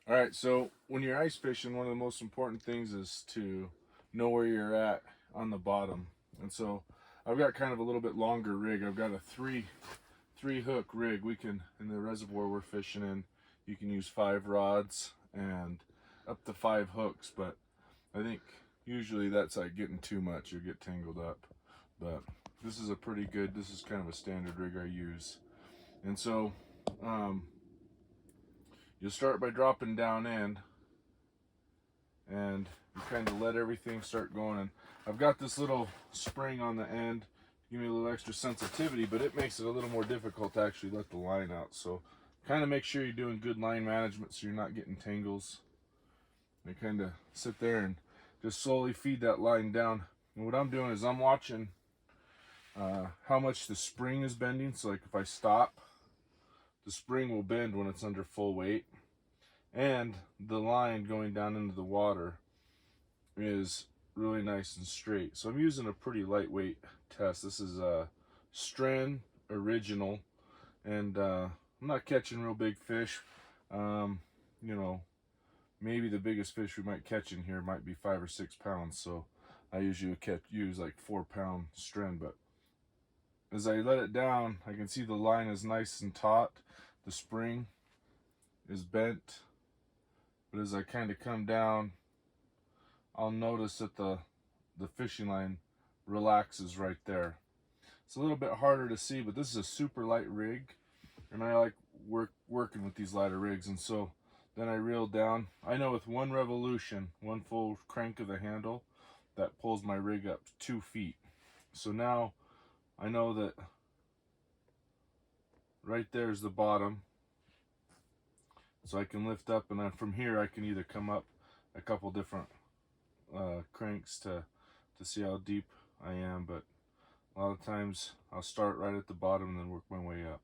All right, so when you're ice fishing, one of the most important things is to know where you're at on the bottom. And so I've got kind of a little bit longer rig. I've got a three hook rig. We can, in the reservoir we're fishing in, you can use 5 rods and up to 5 hooks, but I think usually that's like getting too much. You'll get tangled up. But this is a pretty good, this is kind of a standard rig I use. And so um, you'll start by dropping down in, and you kind of let everything start going. And I've got this little spring on the end to give me a little extra sensitivity, but it makes it a little more difficult to actually let the line out. So kind of make sure you're doing good line management so you're not getting tangles. And kind of sit there and just slowly feed that line down. And what I'm doing is I'm watching how much the spring is bending. So like if I stop, the spring will bend when it's under full weight, and the line going down into the water is really nice and straight. So I'm using a pretty lightweight test. This is a Stren Original, and I'm not catching real big fish. You know, maybe the biggest fish we might catch in here might be 5 or 6 pounds. So I usually use like 4-pound Stren, but as I let it down, I can see the line is nice and taut. The spring is bent, but as I kind of come down, I'll notice that the fishing line relaxes right there. It's a little bit harder to see, but this is a super light rig, and I like working with these lighter rigs. And so then I reel down. I know with one revolution, one full crank of the handle, that pulls my rig up 2 feet. So now I know that right there's the bottom. So I can lift up, and then from here I can either come up a couple different cranks to see how deep I am, but a lot of times I'll start right at the bottom and then work my way up.